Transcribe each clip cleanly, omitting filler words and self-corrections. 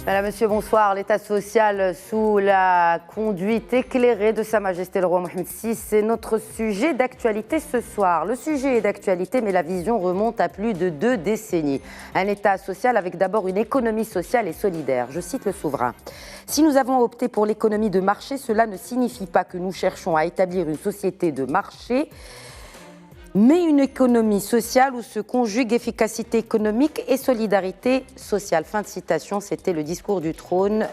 Madame, Monsieur, bonsoir. L'État social sous la conduite éclairée de Sa Majesté le Roi Mohamed VI, c'est notre sujet d'actualité ce soir. Le sujet est d'actualité, mais la vision remonte à plus de 2 décennies. Un État social avec d'abord une économie sociale et solidaire. Je cite le souverain. Si nous avons opté pour l'économie de marché, cela ne signifie pas que nous cherchons à établir une société de marché, mais une économie sociale où se conjuguent efficacité économique et solidarité sociale. Fin de citation, c'était le discours du trône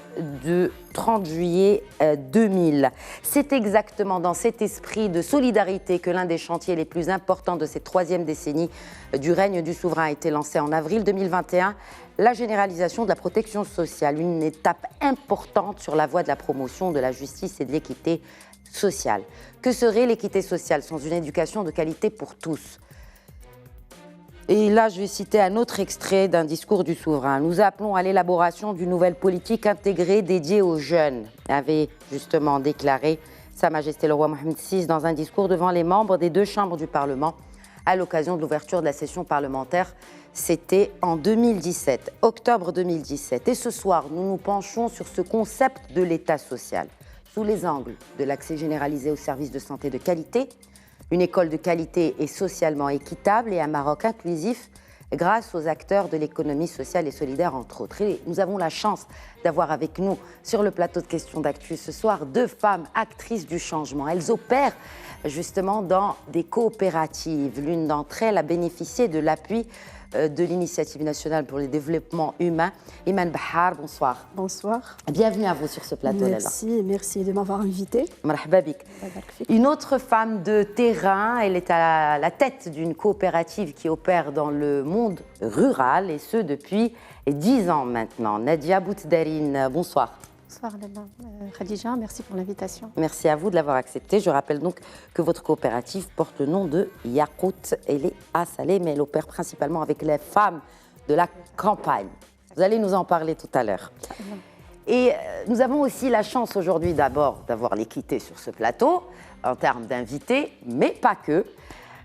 de 30 juillet 2000. C'est exactement dans cet esprit de solidarité que l'un des chantiers les plus importants de cette 3e décennie du règne du souverain a été lancé en avril 2021, la généralisation de la protection sociale, une étape importante sur la voie de la promotion de la justice et de l'équité sociale. Que serait l'équité sociale sans une éducation de qualité pour tous ? Et là, je vais citer un autre extrait d'un discours du souverain. Nous appelons à l'élaboration d'une nouvelle politique intégrée dédiée aux jeunes, avait justement déclaré Sa Majesté le Roi Mohamed VI dans un discours devant les membres des 2 chambres du Parlement à l'occasion de l'ouverture de la session parlementaire. C'était en 2017, octobre 2017. Et ce soir, nous nous penchons sur ce concept de l'État social, sous les angles de l'accès généralisé aux services de santé de qualité, une école de qualité et socialement équitable et un Maroc inclusif grâce aux acteurs de l'économie sociale et solidaire, entre autres. Et nous avons la chance d'avoir avec nous sur le plateau de questions d'actu ce soir 2 femmes actrices du changement. Elles opèrent justement dans des coopératives. L'une d'entre elles a bénéficié de l'appui de l'Initiative nationale pour le développement humain. Iman Bahar, bonsoir. Bonsoir. Bienvenue à vous sur ce plateau. Merci de m'avoir invitée. Marhaba bik. Une autre femme de terrain, elle est à la tête d'une coopérative qui opère dans le monde rural, et ce depuis 10 ans maintenant. Nadia Boutdarine, bonsoir. Bonsoir Khadija, merci pour l'invitation. Merci à vous de l'avoir accepté. Je rappelle donc que votre coopérative porte le nom de Yakout. Elle est à Salé, mais elle opère principalement avec les femmes de la campagne. Vous allez nous en parler tout à l'heure. Et nous avons aussi la chance aujourd'hui d'abord d'avoir l'équité sur ce plateau, en termes d'invités, mais pas que.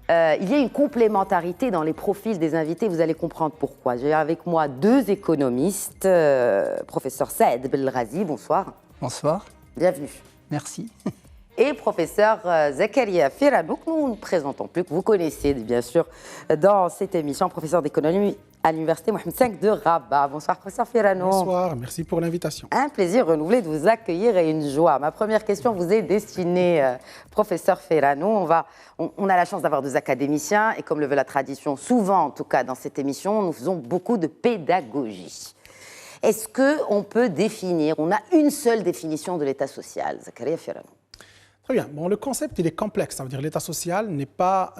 Il y a une complémentarité dans les profils des invités, vous allez comprendre pourquoi. J'ai avec moi 2 économistes, professeur Saed Belrazi, bonsoir. Bonsoir. Bienvenue. Merci. Et professeur Zakaria Firanou, que nous ne présentons plus, que vous connaissez bien sûr dans cette émission, professeur d'économie à l'Université Mohamed V de Rabat. Bonsoir professeur Firanou. Bonsoir, merci pour l'invitation. Un plaisir renouvelé de vous accueillir et une joie. Ma première question vous est destinée, professeur Firanou. On a la chance d'avoir 2 académiciens et comme le veut la tradition, souvent en tout cas dans cette émission, nous faisons beaucoup de pédagogie. Est-ce qu'on peut définir, on a une seule définition de l'État social, Zakaria Firanou? Très bien. Bon, le concept, il est complexe. Ça veut dire l'État social n'est pas,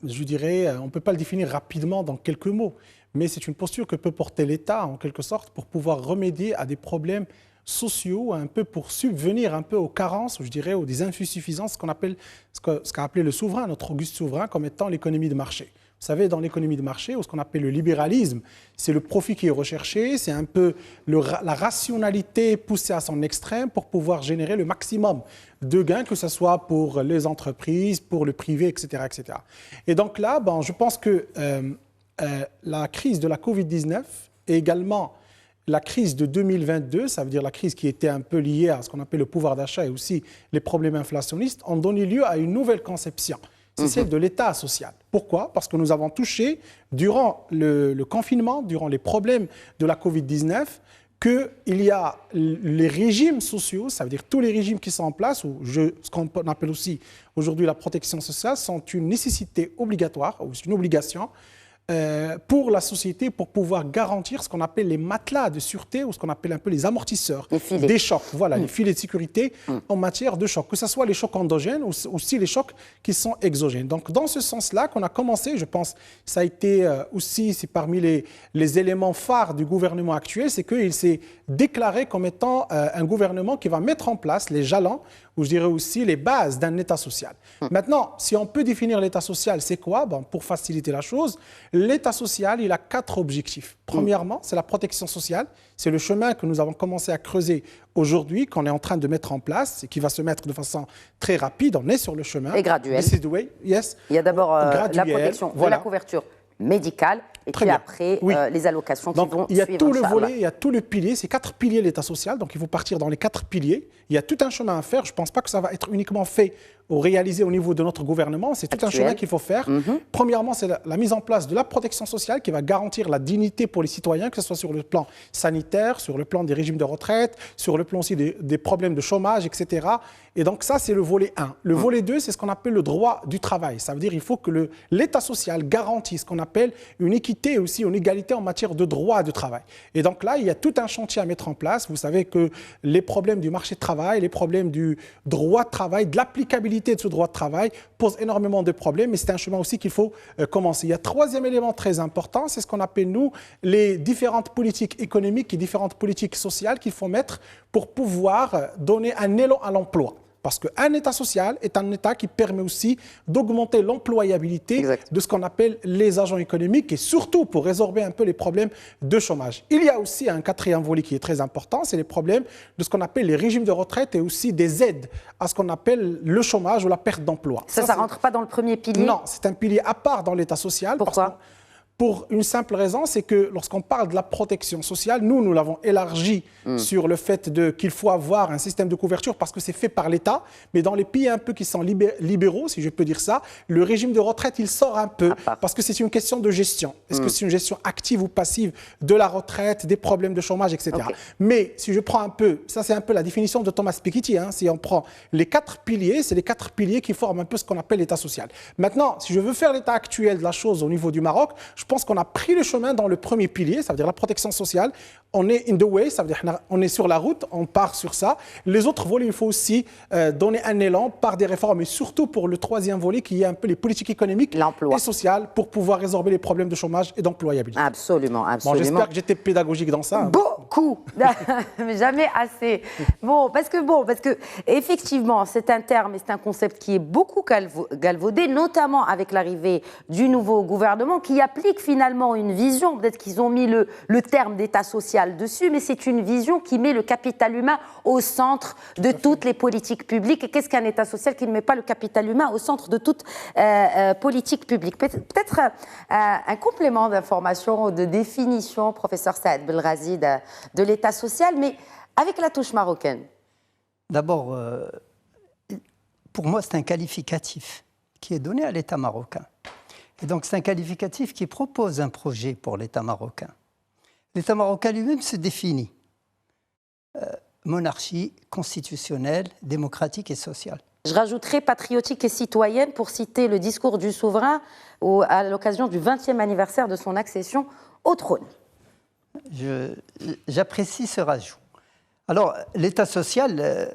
je dirais, on ne peut pas le définir rapidement dans quelques mots, mais c'est une posture que peut porter l'État, en quelque sorte, pour pouvoir remédier à des problèmes sociaux, un peu pour subvenir un peu aux carences, je dirais, ou des insuffisances, ce qu'a appelé le souverain, notre auguste souverain, comme étant l'économie de marché. Vous savez, dans l'économie de marché, ou ce qu'on appelle le libéralisme, c'est le profit qui est recherché, c'est un peu la rationalité poussée à son extrême pour pouvoir générer le maximum de gains, que ce soit pour les entreprises, pour le privé, etc. etc. Et donc là, je pense que la crise de la Covid-19 et également la crise de 2022, ça veut dire la crise qui était un peu liée à ce qu'on appelle le pouvoir d'achat et aussi les problèmes inflationnistes, ont donné lieu à une nouvelle conception. C'est celle de l'État social. Pourquoi ? Parce que nous avons touché, durant le confinement, durant les problèmes de la Covid-19, qu'il y a les régimes sociaux, ça veut dire tous les régimes qui sont en place, ou ce qu'on appelle aussi aujourd'hui la protection sociale, sont une nécessité obligatoire, ou une obligation, pour la société, pour pouvoir garantir ce qu'on appelle les matelas de sûreté ou ce qu'on appelle un peu les amortisseurs des chocs. Voilà, les filets de sécurité en matière de chocs, que ce soit les chocs endogènes ou aussi les chocs qui sont exogènes. Donc, dans ce sens-là qu'on a commencé, je pense, ça a été aussi, c'est parmi les éléments phares du gouvernement actuel, c'est qu'il s'est déclaré comme étant un gouvernement qui va mettre en place les jalons, ou je dirais aussi les bases d'un État social. Maintenant, si on peut définir l'État social, c'est quoi ? Pour faciliter la chose, l'État social, il a 4 objectifs. Premièrement, c'est la protection sociale. C'est le chemin que nous avons commencé à creuser aujourd'hui, qu'on est en train de mettre en place et qui va se mettre de façon très rapide. On est sur le chemin. Et graduel. Yes. Il y a d'abord la protection de la couverture médicale Et puis après, les allocations qui vont il y a suivre, tout le Inch'Allah. volet, il y a tout le pilier, c'est 4 piliers l'État social, donc il faut partir dans les 4 piliers. Il y a tout un chemin à faire, je ne pense pas que ça va être uniquement fait ou réalisé au niveau de notre gouvernement, c'est tout un chemin qu'il faut faire. Premièrement, c'est la mise en place de la protection sociale qui va garantir la dignité pour les citoyens, que ce soit sur le plan sanitaire, sur le plan des régimes de retraite, sur le plan aussi des problèmes de chômage, etc. Et donc ça, c'est le volet 1. Le volet 2, c'est ce qu'on appelle le droit du travail. Ça veut dire qu'il faut que l'État social garantisse ce qu'on appelle une équité et aussi une égalité en matière de droit de travail. Et donc là, il y a tout un chantier à mettre en place. Vous savez que les problèmes du marché de travail, les problèmes du droit de travail, de l'applicabilité de ce droit de travail posent énormément de problèmes, mais c'est un chemin aussi qu'il faut commencer. Il y a un troisième élément très important, c'est ce qu'on appelle, nous, les différentes politiques économiques et différentes politiques sociales qu'il faut mettre pour pouvoir donner un élan à l'emploi. Parce qu'un État social est un État qui permet aussi d'augmenter l'employabilité de ce qu'on appelle les agents économiques et surtout pour résorber un peu les problèmes de chômage. Il y a aussi un quatrième volet qui est très important, c'est les problèmes de ce qu'on appelle les régimes de retraite et aussi des aides à ce qu'on appelle le chômage ou la perte d'emploi. Ça ne rentre pas dans le premier pilier? Non, c'est un pilier à part dans l'État social. Pourquoi? Pour une simple raison, c'est que lorsqu'on parle de la protection sociale, nous l'avons élargi sur le fait qu'il faut avoir un système de couverture parce que c'est fait par l'État. Mais dans les pays un peu qui sont libéraux, si je peux dire ça, le régime de retraite, il sort un peu parce que c'est une question de gestion. Est-ce que c'est une gestion active ou passive de la retraite, des problèmes de chômage, etc. Mais si je prends un peu, ça c'est un peu la définition de Thomas Piketty, si on prend les 4 piliers, c'est les 4 piliers qui forment un peu ce qu'on appelle l'État social. Maintenant, si je veux faire l'état actuel de la chose au niveau du Maroc, je pense qu'on a pris le chemin dans le premier pilier, ça veut dire la protection sociale. On est in the way, ça veut dire on est sur la route, on part sur ça. Les autres volets, il faut aussi donner un élan par des réformes, et surtout pour le troisième volet qui est un peu les politiques économiques et sociales pour pouvoir résorber les problèmes de chômage et d'employabilité. Absolument, absolument. Bon, j'espère que j'étais pédagogique dans ça. Beaucoup, mais jamais assez. Parce que effectivement, c'est un terme et c'est un concept qui est beaucoup galvaudé, notamment avec l'arrivée du nouveau gouvernement qui applique finalement une vision. Peut-être qu'ils ont mis le terme d'État social dessus, mais c'est une vision qui met le capital humain au centre de toutes les politiques publiques. Et qu'est-ce qu'un État social qui ne met pas le capital humain au centre de toute politique publique? Peut-être un complément d'information ou de définition, professeur Saad Belghazi, de l'État social, mais avec la touche marocaine. D'abord, pour moi, c'est un qualificatif qui est donné à l'État marocain. Et donc, c'est un qualificatif qui propose un projet pour l'État marocain. L'État marocain lui-même se définit monarchie constitutionnelle, démocratique et sociale. Je rajouterai patriotique et citoyenne pour citer le discours du souverain à l'occasion du 20e anniversaire de son accession au trône. J'apprécie ce rajout. Alors, l'État social,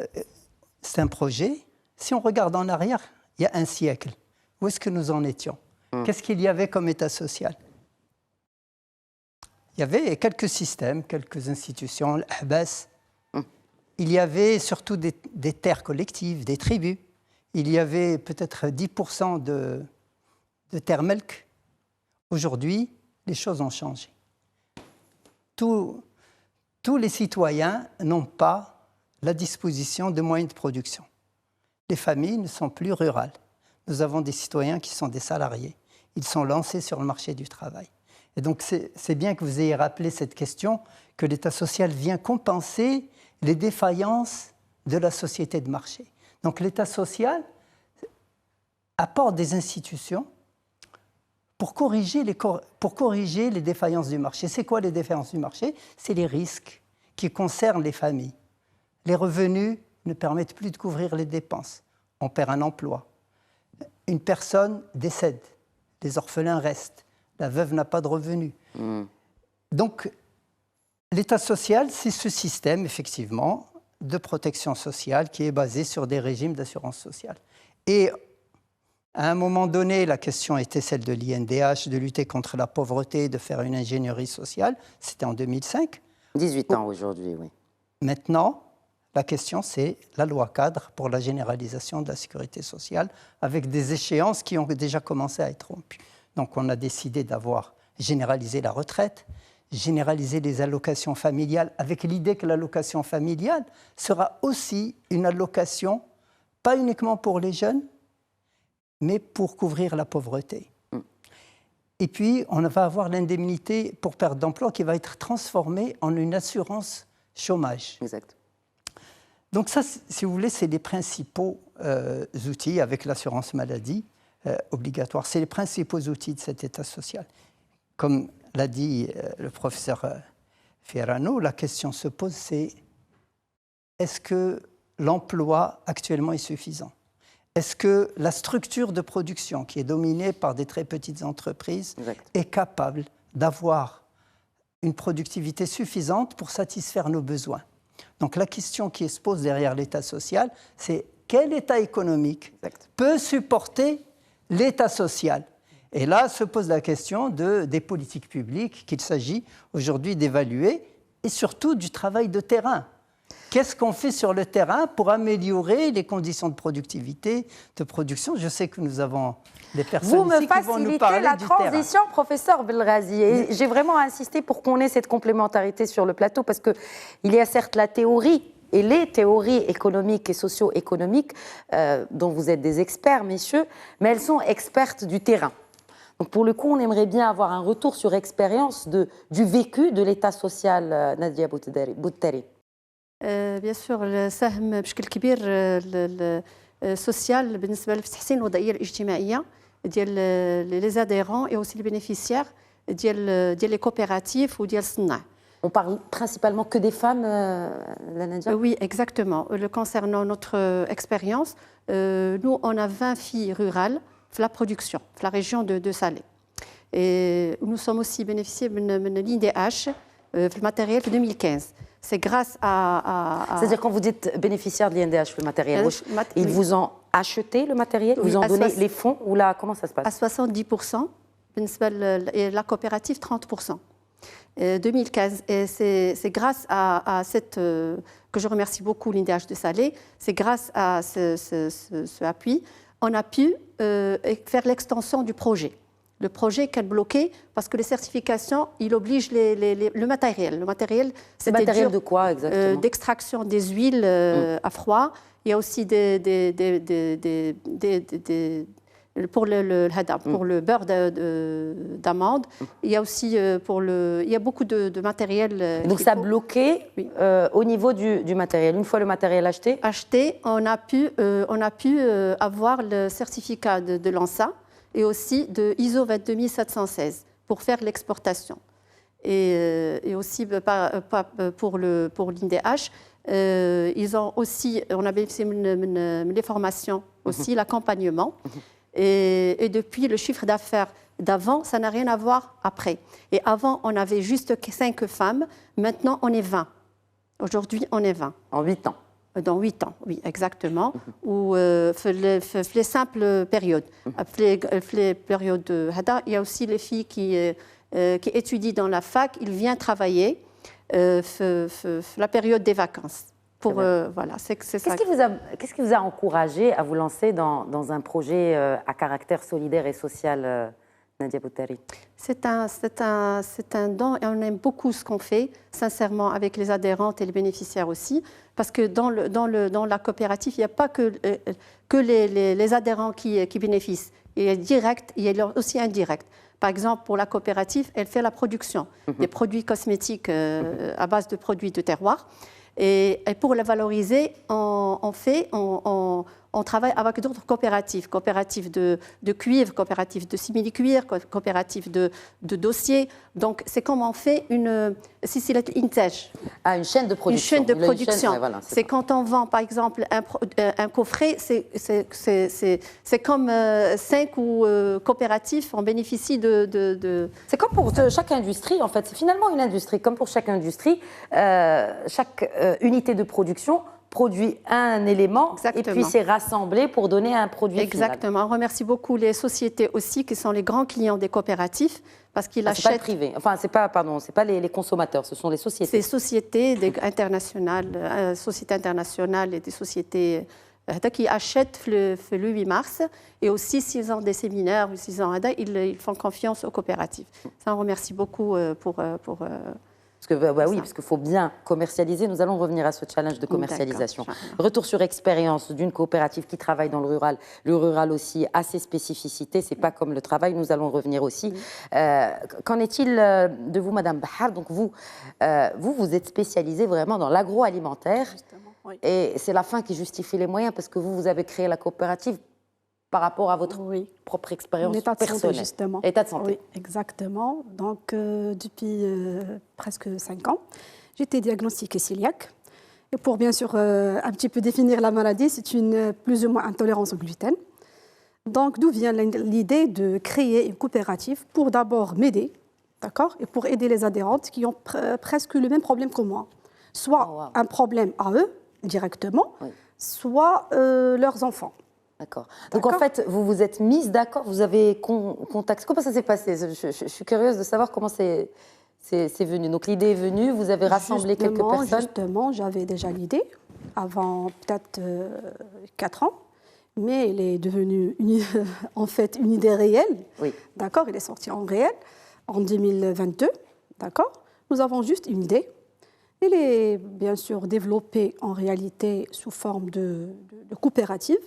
c'est un projet. Si on regarde en arrière, il y a un siècle, où est-ce que nous en étions? Qu'est-ce qu'il y avait comme État social? Il y avait quelques systèmes, quelques institutions, l'Ahbas. Il y avait surtout des terres collectives, des tribus. Il y avait peut-être 10% de terres melk. Aujourd'hui, les choses ont changé. Tous les citoyens n'ont pas la disposition de moyens de production. Les familles ne sont plus rurales. Nous avons des citoyens qui sont des salariés. Ils sont lancés sur le marché du travail. Et donc, c'est bien que vous ayez rappelé cette question, que l'État social vient compenser les défaillances de la société de marché. Donc, l'État social apporte des institutions pour corriger les défaillances du marché. C'est quoi les défaillances du marché? C'est les risques qui concernent les familles. Les revenus ne permettent plus de couvrir les dépenses. On perd un emploi. Une personne décède. Les orphelins restent. La veuve n'a pas de revenus. Donc, l'État social, c'est ce système, effectivement, de protection sociale qui est basé sur des régimes d'assurance sociale. Et à un moment donné, la question était celle de l'INDH, de lutter contre la pauvreté, de faire une ingénierie sociale. C'était en 2005. 18 ans aujourd'hui, oui. Maintenant, la question, c'est la loi cadre pour la généralisation de la sécurité sociale, avec des échéances qui ont déjà commencé à être rompues. Donc, on a décidé d'avoir généralisé la retraite, généraliser les allocations familiales, avec l'idée que l'allocation familiale sera aussi une allocation, pas uniquement pour les jeunes, mais pour couvrir la pauvreté. Et puis, on va avoir l'indemnité pour perte d'emploi qui va être transformée en une assurance chômage. Exact. Donc ça, si vous voulez, c'est les principaux outils avec l'assurance maladie obligatoire. C'est les principaux outils de cet État social. Comme l'a dit le professeur Ferrano, la question se pose, c'est est-ce que l'emploi actuellement est suffisant? Est-ce que la structure de production, qui est dominée par des très petites entreprises, est capable d'avoir une productivité suffisante pour satisfaire nos besoins? Donc la question qui se pose derrière l'État social, c'est quel État économique peut supporter l'État social? Et là se pose la question des politiques publiques qu'il s'agit aujourd'hui d'évaluer et surtout du travail de terrain. Qu'est-ce qu'on fait sur le terrain pour améliorer les conditions de productivité, de production? Je sais que nous avons des personnes ici qui vont nous parler du terrain. Vous me facilitez la transition, professeur Belghazi. Et j'ai vraiment insisté pour qu'on ait cette complémentarité sur le plateau, parce qu'il y a certes la théorie et les théories économiques et socio-économiques, dont vous êtes des experts, messieurs, mais elles sont expertes du terrain. Donc pour le coup, on aimerait bien avoir un retour sur expérience du vécu de l'État social, Nadia Bouttari. بيان سور ساهم بشكل كبير السوسيال بالنسبه لتحسين الوضعيه الاجتماعيه ديال لي زاديرون اي اوسي لي بينيفيسيير ديال لي كوبيراتيف وديال الصناع. On parle principalement que des femmes, la Nadia? Oui, exactement. Concernant notre expérience, nous, on a 20 filles rurales dans la production, dans la région de Salé. Et nous sommes aussi bénéficiés de l'INDH, le matériel de 2015. C'est grâce à... C'est-à-dire quand vous dites bénéficiaire de l'INDH, le matériel, ils vous ont acheté le matériel, ils vous ont donné les fonds, ou là, comment ça se passe? À 70%, et la coopérative 30%. 2015, et c'est grâce à cette, que je remercie beaucoup l'INDH de Salé, c'est grâce à ce appui, on a pu faire l'extension du projet. Le projet qui est bloqué parce que les certifications, il oblige le matériel. Le matériel, c'est matériel de quoi exactement? D'extraction des huiles à froid. Il y a aussi pour le beurre d'amande. Il y a aussi il y a beaucoup de matériel. Donc ça a bloqué au niveau du matériel. Une fois le matériel acheté, on a pu avoir le certificat de l'ANSA et aussi de ISO 22716 pour faire l'exportation. Et aussi pour l'INDH, on a bénéficié des formations aussi, l'accompagnement. Et depuis, le chiffre d'affaires d'avant, ça n'a rien à voir après. Et avant, on avait juste 5 femmes. Maintenant, on est 20. Aujourd'hui, on est 20. En 8 ans. Dans 8 ans, oui, exactement. Ou les simples périodes. Les périodes de Hada, il y a aussi les filles qui étudient dans la fac. Ils viennent travailler la période des vacances. Voilà, c'est ça. Qu'est-ce qui vous a encouragé à vous lancer dans un projet à caractère solidaire et social, Nadia Bouttari? C'est un don et on aime beaucoup ce qu'on fait, sincèrement, avec les adhérentes et les bénéficiaires aussi, parce que dans la coopérative, il n'y a pas que les adhérents qui bénéficient. Il y a direct, il y a aussi indirect. Par exemple, pour la coopérative, elle fait la production des produits cosmétiques à base de produits de terroir. Et pour la valoriser, on travaille avec d'autres coopératives, coopératives de cuivre, coopératives de simili-cuir, coopératives de dossiers. Donc, c'est comme on fait une chaîne de production. Une chaîne de production. C'est quand on vend, par exemple, un coffret, c'est comme 5 coopératives, on bénéficie de... C'est comme pour chaque industrie, en fait. C'est finalement une industrie. Comme pour chaque industrie, chaque unité de production produit un élément. Exactement. Et puis c'est rassemblé pour donner un produit Exactement. final. On remercie beaucoup les sociétés aussi qui sont les grands clients des coopératifs parce qu'ils achètent... C'est pas le privé. Enfin, c'est pas les consommateurs, ce sont les sociétés. C'est sociétés internationales, sociétés internationales et des sociétés qui achètent le 8 mars et aussi s'ils ont des séminaires ou s'ils ont ils font confiance aux coopératives. Ça, on remercie beaucoup pour Parce que, bah oui, parce qu'il faut bien commercialiser. Nous allons revenir à ce challenge de commercialisation. Retour sur expérience d'une coopérative qui travaille dans le rural. Le rural aussi a ses spécificités. C'est pas comme le travail. Nous allons revenir aussi. Qu'en est-il de vous, Madame Bahar? Donc vous êtes spécialisée vraiment dans l'agroalimentaire. Oui. Et c'est la fin qui justifie les moyens parce que vous avez créé la coopérative par rapport à votre propre expérience personnelle. Santé, justement. État de santé. Oui, exactement. Donc, depuis presque 5 ans, j'ai été diagnostiquée cœliaque. Et pour bien sûr un petit peu définir la maladie, c'est une plus ou moins intolérance au gluten. Donc, d'où vient l'idée de créer une coopérative pour d'abord m'aider, d'accord, et pour aider les adhérentes qui ont presque le même problème que moi. Soit un problème à eux, directement, soit leurs enfants. D'accord. Donc en fait, vous vous êtes mise d'accord, vous avez contacté. Comment ça s'est passé? Je suis curieuse de savoir comment c'est venu. Donc l'idée est venue, vous avez rassemblé quelques personnes. Justement, j'avais déjà l'idée avant peut-être 4 ans, mais elle est devenue en fait une idée réelle. Oui. D'accord, elle est sortie en réel en 2022. D'accord. Nous avons juste une idée. Elle est bien sûr développée en réalité sous forme de coopérative.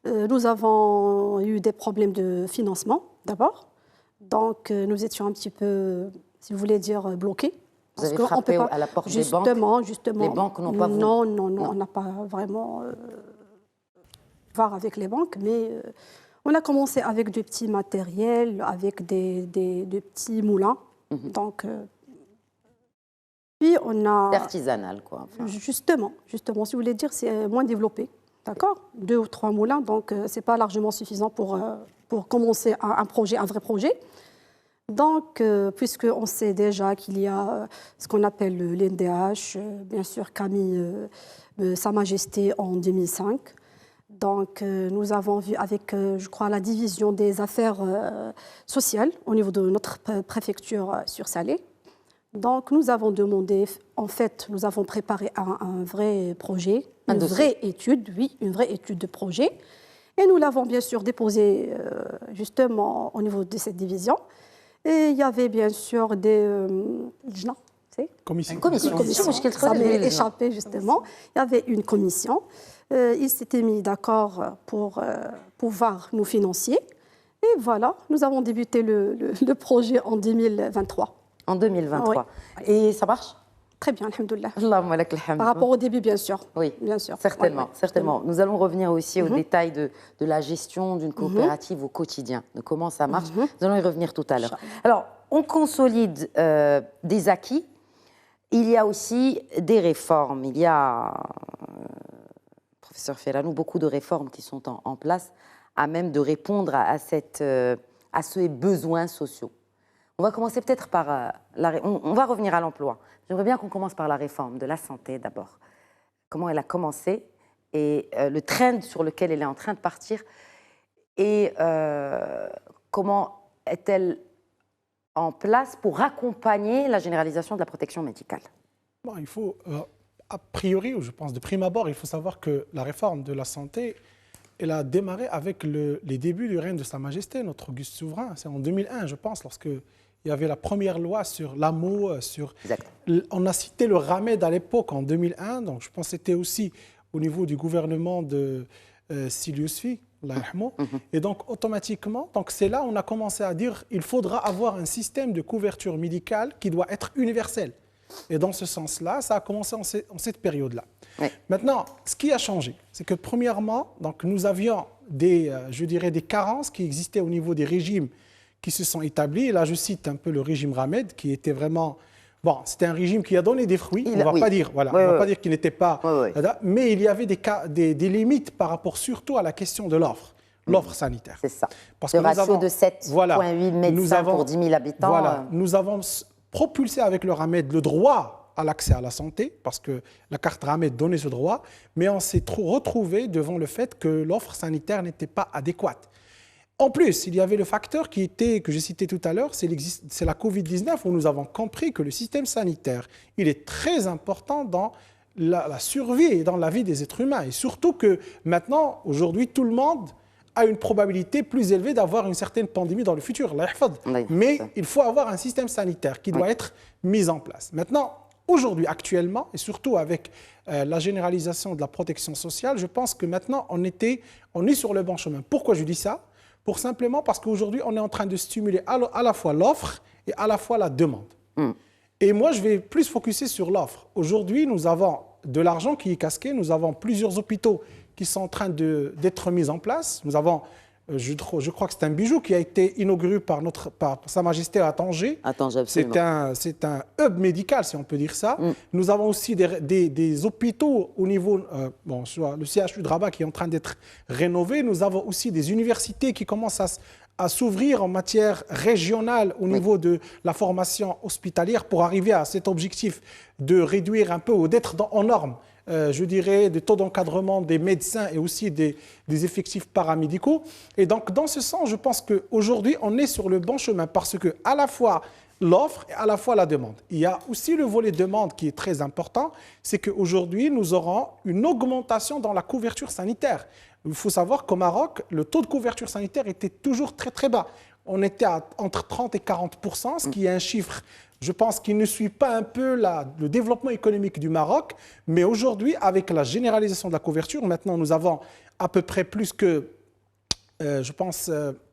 Nous avons eu des problèmes de financement d'abord. Donc nous étions un petit peu, si vous voulez dire, bloqués. Vous avez frappé à la porte des banques? Justement. Les banques n'ont pas voulu? Non, on n'a pas vraiment voir avec les banques, mais on a commencé avec du petit matériel, avec des petits moulins. Donc puis on a... C'est artisanal, quoi. Enfin. Justement, si vous voulez dire, c'est moins développé, d'accord? 2 ou 3 moulins, donc c'est pas largement suffisant pour commencer un vrai projet. Donc, puisqu'on sait déjà qu'il y a ce qu'on appelle l'NDH, bien sûr, qu'a mis Sa Majesté en 2005. Donc, nous avons vu avec, je crois, la division des affaires sociales au niveau de notre préfecture sur Salé. Donc, nous avons demandé, en fait, nous avons préparé un vrai projet, une vraie étude de projet. Et nous l'avons bien sûr déposé justement au niveau de cette division. Et il y avait bien sûr des commission. Ça m'est échappé justement. Il y avait une commission. Ils s'étaient mis d'accord pour pouvoir nous financer. Et voilà, nous avons débuté le projet en 2023. En 2023. Oui. Et ça marche? Très bien, alhamdoulilah. Par rapport au début, bien sûr. Oui, bien sûr. Certainement, certainement. Nous allons revenir aussi aux détails de la gestion d'une coopérative au quotidien, de comment ça marche. Nous allons y revenir tout à l'heure. Alors, on consolide des acquis. Il y a aussi des réformes. Il y a, professeur Ferranou, beaucoup de réformes qui sont en place à même de répondre à ces besoins sociaux. On va commencer peut-être par on va revenir à l'emploi. J'aimerais bien qu'on commence par la réforme de la santé d'abord. Comment elle a commencé et le trend sur lequel elle est en train de partir et comment est-elle en place pour accompagner la généralisation de la protection médicale? Bon, il faut, a priori, ou je pense de prime abord, il faut savoir que la réforme de la santé, elle a démarré avec les débuts du règne de Sa Majesté, notre auguste souverain. C'est en 2001, je pense, lorsque il y avait la première loi sur l'AMO. On a cité le RAMED à l'époque, en 2001. Donc, je pense que c'était aussi au niveau du gouvernement de Silius Fi, et donc, automatiquement, c'est là où on a commencé à dire qu'il faudra avoir un système de couverture médicale qui doit être universel. Et dans ce sens-là, ça a commencé en cette période-là. Oui. Maintenant, ce qui a changé, c'est que premièrement, nous avions des carences qui existaient au niveau des régimes qui se sont établis. Et là, je cite un peu le régime Ramed, qui était vraiment... Bon, c'était un régime qui a donné des fruits, on ne va pas dire, on va pas dire qu'il n'était pas... Mais il y avait des limites par rapport surtout à la question de l'offre sanitaire. C'est ça. Parce que ratio de 7,8 médecins pour 10 000 habitants. Voilà, nous avons propulsé avec le Ramed le droit à l'accès à la santé, parce que la carte Ramed donnait ce droit, mais on s'est retrouvé devant le fait que l'offre sanitaire n'était pas adéquate. En plus, il y avait le facteur que j'ai cité tout à l'heure, c'est la Covid-19, où nous avons compris que le système sanitaire, il est très important dans la survie et dans la vie des êtres humains. Et surtout que maintenant, aujourd'hui, tout le monde a une probabilité plus élevée d'avoir une certaine pandémie dans le futur. Mais il faut avoir un système sanitaire qui doit être mis en place. Maintenant, aujourd'hui, actuellement, et surtout avec la généralisation de la protection sociale, je pense que maintenant, on est sur le bon chemin. Pourquoi je dis ça? Simplement parce qu'aujourd'hui, on est en train de stimuler à la fois l'offre et à la fois la demande. Et moi, je vais plus focuser sur l'offre. Aujourd'hui, nous avons de l'argent qui est casqué, nous avons plusieurs hôpitaux qui sont en train d'être mis en place. Nous avons, je crois que c'est un bijou qui a été inauguré par Sa Majesté à Tanger. À Tanger, absolument. C'est un hub médical, si on peut dire ça. Nous avons aussi des hôpitaux au niveau, le CHU de Rabat qui est en train d'être rénové. Nous avons aussi des universités qui commencent à s'ouvrir en matière régionale au niveau de la formation hospitalière pour arriver à cet objectif de réduire un peu ou d'être en norme, je dirais, des taux d'encadrement des médecins et aussi des effectifs paramédicaux. Et donc, dans ce sens, je pense qu'aujourd'hui, on est sur le bon chemin parce que à la fois l'offre et à la fois la demande. Il y a aussi le volet demande qui est très important, c'est qu'aujourd'hui, nous aurons une augmentation dans la couverture sanitaire. Il faut savoir qu'au Maroc, le taux de couverture sanitaire était toujours très très bas. On était entre 30 et 40%, ce qui est un chiffre, je pense, qui ne suit pas un peu le développement économique du Maroc. Mais aujourd'hui, avec la généralisation de la couverture, maintenant nous avons à peu près plus que, je pense,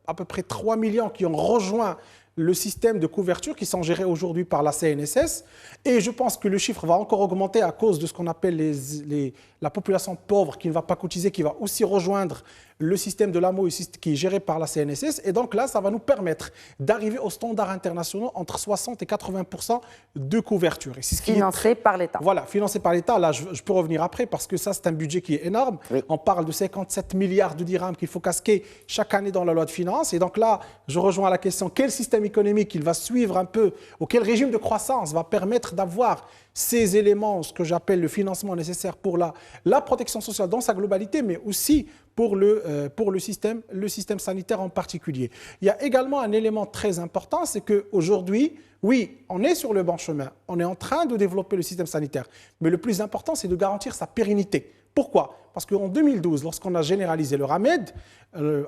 à peu près 3 millions qui ont rejoint le système de couverture qui sont gérés aujourd'hui par la CNSS. Et je pense que le chiffre va encore augmenter à cause de ce qu'on appelle la population pauvre qui ne va pas cotiser, qui va aussi rejoindre le système de l'AMO qui est géré par la CNSS. Et donc là, ça va nous permettre d'arriver aux standards internationaux entre 60 et 80% de couverture. Financé par l'État. Voilà, financé par l'État. Là, je peux revenir après parce que ça, c'est un budget qui est énorme. Oui. On parle de 57 milliards de dirhams qu'il faut casquer chaque année dans la loi de finances. Et donc là, je rejoins la question, quel système économique il va suivre un peu, ou quel régime de croissance va permettre d'avoir ces éléments, ce que j'appelle le financement nécessaire pour la protection sociale dans sa globalité, mais aussi pour le système sanitaire en particulier. Il y a également un élément très important, c'est qu'aujourd'hui, oui, on est sur le bon chemin, on est en train de développer le système sanitaire, mais le plus important, c'est de garantir sa pérennité. Pourquoi? Parce qu'en 2012, lorsqu'on a généralisé le RAMED,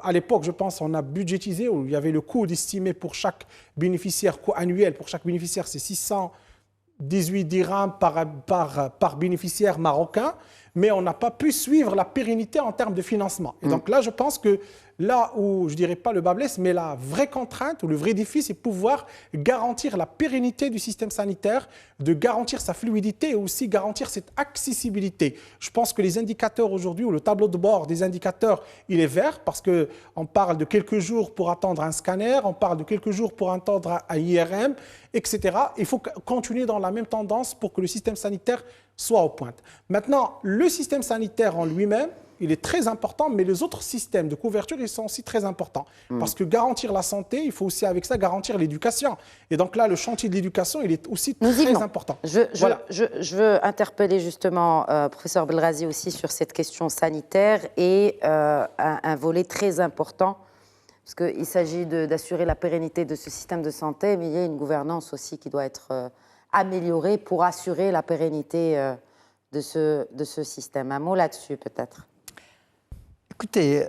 à l'époque, je pense, on a budgétisé, où il y avait le coût estimé pour chaque bénéficiaire, coût annuel pour chaque bénéficiaire, c'est 618 dirhams par bénéficiaire marocain, mais on n'a pas pu suivre la pérennité en termes de financement. Et donc là, je pense que là où, je ne dirais pas le bât blesse, mais la vraie contrainte ou le vrai défi, c'est pouvoir garantir la pérennité du système sanitaire, de garantir sa fluidité et aussi garantir cette accessibilité. Je pense que les indicateurs aujourd'hui, ou le tableau de bord des indicateurs, il est vert parce qu'on parle de quelques jours pour attendre un scanner, on parle de quelques jours pour attendre un IRM, etc. Il faut continuer dans la même tendance pour que le système sanitaire soit aux pointes. Maintenant, le système sanitaire en lui-même, il est très important, mais les autres systèmes de couverture, ils sont aussi très importants. Parce que garantir la santé, il faut aussi avec ça garantir l'éducation. Et donc là, le chantier de l'éducation, il est aussi très important. Je veux interpeller justement professeur Belghazi aussi sur cette question sanitaire et un volet très important, parce qu'il s'agit d'assurer la pérennité de ce système de santé, mais il y a une gouvernance aussi qui doit être améliorée pour assurer la pérennité de ce système. Un mot là-dessus peut-être. Écoutez,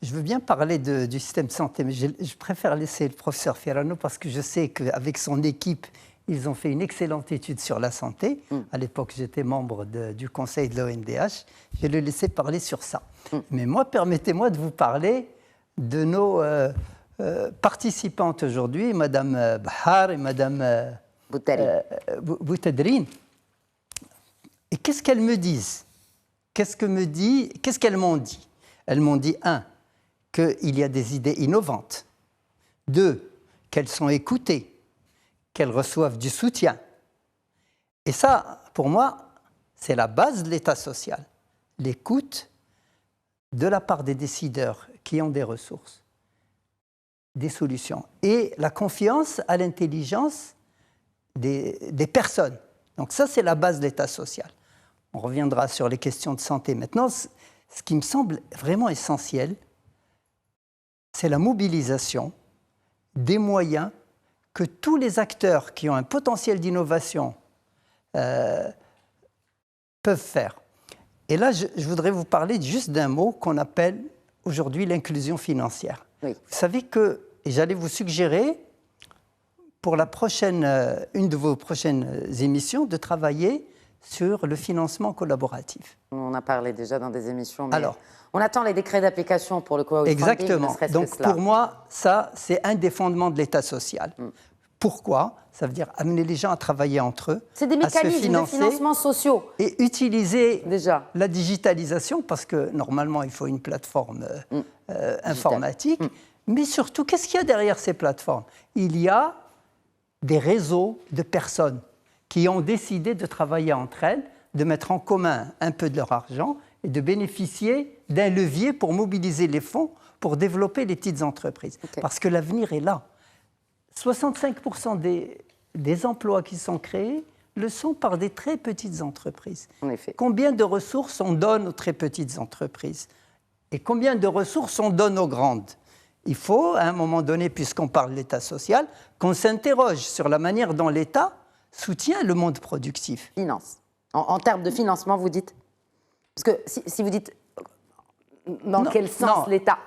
je veux bien parler du système de santé, mais je préfère laisser le professeur Ferrano parce que je sais qu'avec son équipe, ils ont fait une excellente étude sur la santé. À l'époque, j'étais membre du conseil de l'ONDH. Je vais le laisser parler sur ça. Mais moi, permettez-moi de vous parler de nos participantes aujourd'hui, Madame Bahar et Madame Boutadrine. Et qu'est-ce qu'elles me disent? Qu'est-ce qu'elles m'ont dit? Elles m'ont dit, 1, qu'il y a des idées innovantes. 2, qu'elles sont écoutées, qu'elles reçoivent du soutien. Et ça, pour moi, c'est la base de l'État social. L'écoute de la part des décideurs qui ont des ressources, des solutions. Et la confiance à l'intelligence des personnes. Donc ça, c'est la base de l'État social. On reviendra sur les questions de santé. Maintenant, ce qui me semble vraiment essentiel, c'est la mobilisation des moyens que tous les acteurs qui ont un potentiel d'innovation peuvent faire. Et là, je voudrais vous parler juste d'un mot qu'on appelle aujourd'hui l'inclusion financière. Oui. Vous savez que, et j'allais vous suggérer pour une de vos prochaines émissions, de travailler sur le financement collaboratif. On a parlé déjà dans des émissions, mais alors, on attend les décrets d'application pour le crowdfunding. Exactement. Donc pour moi, ça, c'est un des fondements de l'État social. Pourquoi? Ça veut dire amener les gens à travailler entre eux. C'est des mécanismes de financement sociaux. Et utiliser déjà la digitalisation, parce que normalement, il faut une plateforme informatique. Mais surtout, qu'est-ce qu'il y a derrière ces plateformes? Il y a des réseaux de personnes qui ont décidé de travailler entre elles, de mettre en commun un peu de leur argent et de bénéficier d'un levier pour mobiliser les fonds pour développer les petites entreprises. Parce que l'avenir est là. 65% des emplois qui sont créés le sont par des très petites entreprises. En effet. Combien de ressources on donne aux très petites entreprises? Et combien de ressources on donne aux grandes? Il faut, à un moment donné, puisqu'on parle de l'État social, qu'on s'interroge sur la manière dont l'État soutient le monde productif. Finance. En termes de financement, vous dites? Parce que si vous dites dans quel sens l'État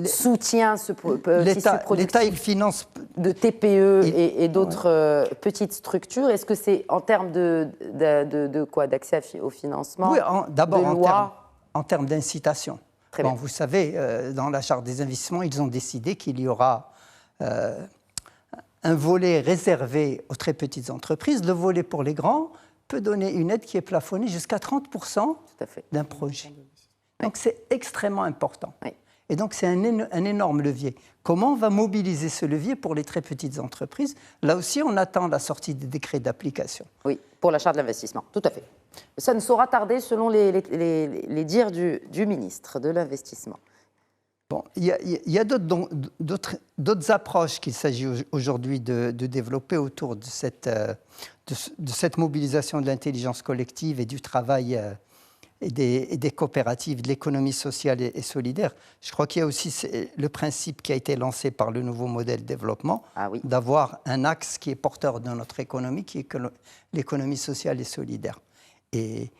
soutient ce tissu productif l'État, il finance de TPE et d'autres petites structures. Est-ce que c'est en termes de quoi? D'accès au financement? Oui, d'abord en termes d'incitation. Bon, vous savez, dans la Charte des investissements, ils ont décidé qu'il y aura un volet réservé aux très petites entreprises. Le volet pour les grands peut donner une aide qui est plafonnée jusqu'à 30% d'un projet. Donc c'est extrêmement important. Oui. Et donc c'est un énorme levier. Comment on va mobiliser ce levier pour les très petites entreprises? Là aussi, on attend la sortie des décrets d'application. Oui, pour la charte de l'investissement, tout à fait. Ça ne saura tarder selon les dires du ministre de l'Investissement. Bon, il y a d'autres approches qu'il s'agit aujourd'hui de développer autour de cette mobilisation de l'intelligence collective et du travail et des coopératives, de l'économie sociale et solidaire. Je crois qu'il y a aussi le principe qui a été lancé par le nouveau modèle de développement, d'avoir un axe qui est porteur de notre économie, qui est l'économie sociale et solidaire. Et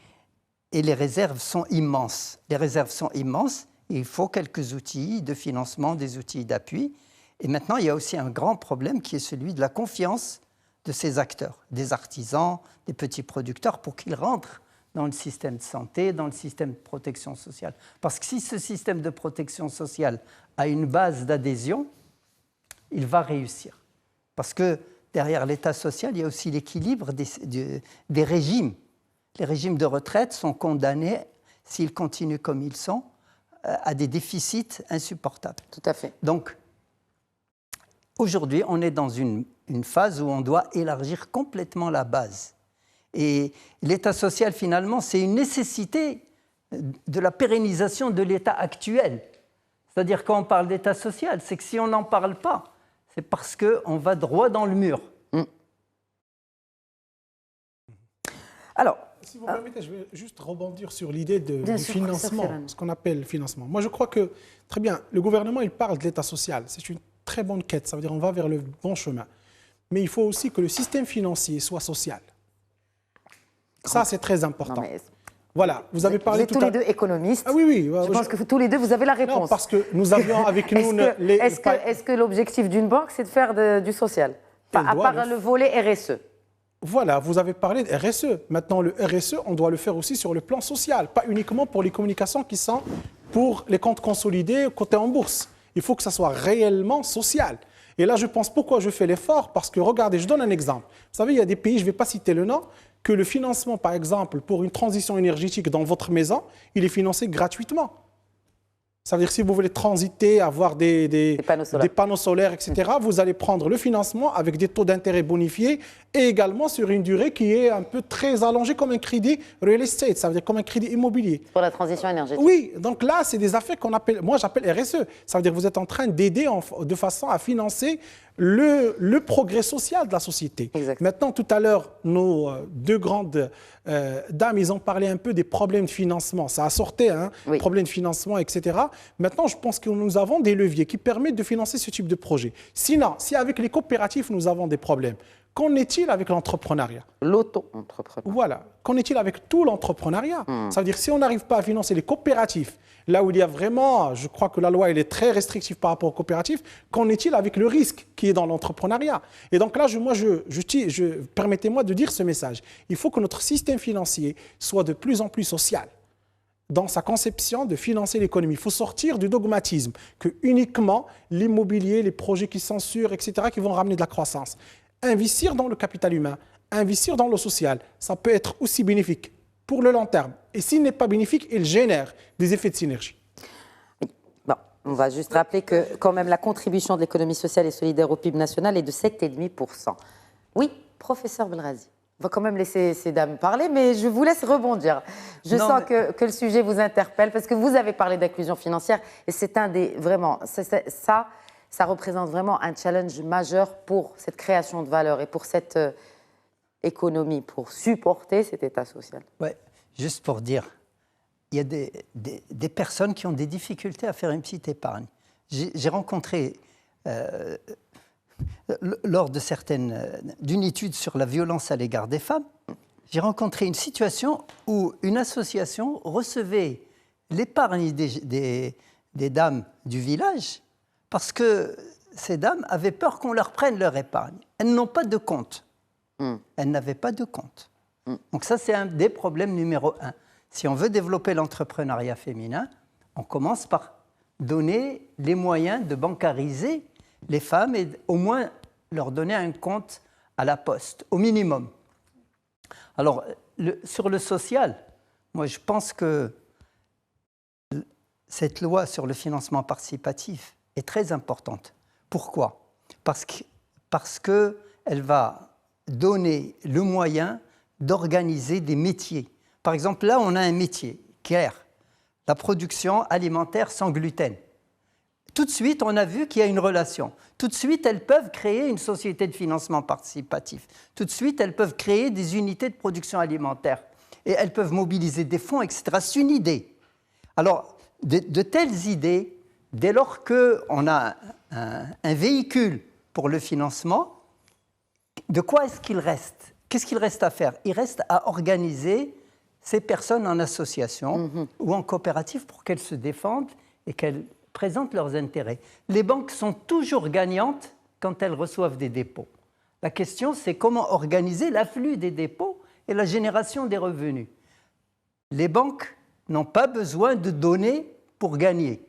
les réserves sont immenses. Les réserves sont immenses. Il faut quelques outils de financement, des outils d'appui. Et maintenant, il y a aussi un grand problème qui est celui de la confiance de ces acteurs, des artisans, des petits producteurs, pour qu'ils rentrent dans le système de santé, dans le système de protection sociale. Parce que si ce système de protection sociale a une base d'adhésion, il va réussir. Parce que derrière l'État social, il y a aussi l'équilibre des régimes. Les régimes de retraite sont condamnés, s'ils continuent comme ils sont, à des déficits insupportables. Tout à fait. Donc, aujourd'hui, on est dans une phase où on doit élargir complètement la base. Et l'État social, finalement, c'est une nécessité de la pérennisation de l'État actuel. C'est-à-dire, quand on parle d'État social, c'est que si on n'en parle pas, c'est parce qu'on va droit dans le mur. Alors, si vous permettez, je vais juste rebondir sur l'idée du financement, ce qu'on appelle le financement. Moi, je crois que, très bien, le gouvernement, il parle de l'État social. C'est une très bonne quête, ça veut dire qu'on va vers le bon chemin. Mais il faut aussi que le système financier soit social. Ça, c'est très important. Voilà, vous avez parlé tout à l'heure. Vous êtes tous les deux économistes. Ah oui, oui. Je pense que tous les deux, vous avez la réponse. Non, parce que nous avions avec nous... Est-ce que l'objectif d'une banque, c'est de faire du social? À part le volet RSE. Voilà, vous avez parlé de RSE. Maintenant, le RSE, on doit le faire aussi sur le plan social, pas uniquement pour les communications qui sont pour les comptes consolidés cotés en bourse. Il faut que ça soit réellement social. Et là, je pense pourquoi je fais l'effort, parce que, regardez, je donne un exemple. Vous savez, il y a des pays, je ne vais pas citer le nom, que le financement, par exemple, pour une transition énergétique dans votre maison, il est financé gratuitement. Ça veut dire que si vous voulez transiter, avoir des panneaux solaires, etc., vous allez prendre le financement avec des taux d'intérêt bonifiés et également sur une durée qui est un peu très allongée comme un crédit real estate, ça veut dire comme un crédit immobilier. Pour la transition énergétique. Oui, donc là, c'est des affaires qu'on appelle, moi j'appelle RSE. Ça veut dire que vous êtes en train d'aider de façon à financer le progrès social de la société. Exact. Maintenant, tout à l'heure, nos deux grandes dames, ils ont parlé un peu des problèmes de financement. Ça a sorti, hein, oui. Problèmes de financement, etc. Maintenant, je pense que nous avons des leviers qui permettent de financer ce type de projet. Sinon, si avec les coopératives, nous avons des problèmes, Qu'en est-il avec l'entrepreneuriat? L'auto-entrepreneur. Voilà. Qu'en est-il avec tout l'entrepreneuriat? Ça veut dire si on n'arrive pas à financer les coopératifs, là où il y a vraiment, je crois que la loi elle est très restrictive par rapport aux coopératifs, qu'en est-il avec le risque qui est dans l'entrepreneuriat? Et donc là, permettez-moi de dire ce message. Il faut que notre système financier soit de plus en plus social dans sa conception de financer l'économie. Il faut sortir du dogmatisme que uniquement l'immobilier, les projets qui censurent, etc., qui vont ramener de la croissance. Investir dans le capital humain, investir dans le social, ça peut être aussi bénéfique pour le long terme. Et s'il n'est pas bénéfique, il génère des effets de synergie. Bon, on va juste rappeler que quand même la contribution de l'économie sociale et solidaire au PIB national est de 7,5%. Oui, professeur Belrazi. On va quand même laisser ces dames parler, mais je vous laisse rebondir. Je sens que le sujet vous interpelle, parce que vous avez parlé d'inclusion financière, et c'est un des... Vraiment, ça représente vraiment un challenge majeur pour cette création de valeur et pour cette économie, pour supporter cet État social. Ouais, juste pour dire, il y a des personnes qui ont des difficultés à faire une petite épargne. J'ai rencontré... lors d'une étude sur la violence à l'égard des femmes, j'ai rencontré une situation où une association recevait l'épargne des dames du village parce que ces dames avaient peur qu'on leur prenne leur épargne. Elles n'ont pas de compte. Elles n'avaient pas de compte. Donc ça, c'est un des problèmes numéro 1. Si on veut développer l'entrepreneuriat féminin, on commence par donner les moyens de bancariser les femmes et au moins leur donner un compte à la poste, au minimum. Alors, sur le social, moi je pense que cette loi sur le financement participatif est très importante. Pourquoi? Parce qu'elle va donner le moyen d'organiser des métiers. Par exemple, là, on a un métier clair, la production alimentaire sans gluten. Tout de suite, on a vu qu'il y a une relation. Tout de suite, elles peuvent créer une société de financement participatif. Tout de suite, elles peuvent créer des unités de production alimentaire. Et elles peuvent mobiliser des fonds, etc. C'est une idée. Alors, de telles idées, dès lors qu'on a un véhicule pour le financement, de quoi est-ce qu'il reste? Qu'est-ce qu'il reste à faire? Il reste à organiser ces personnes en association ou en coopérative pour qu'elles se défendent et qu'elles présentent leurs intérêts. Les banques sont toujours gagnantes quand elles reçoivent des dépôts. La question, c'est comment organiser l'afflux des dépôts et la génération des revenus. Les banques n'ont pas besoin de donner pour gagner.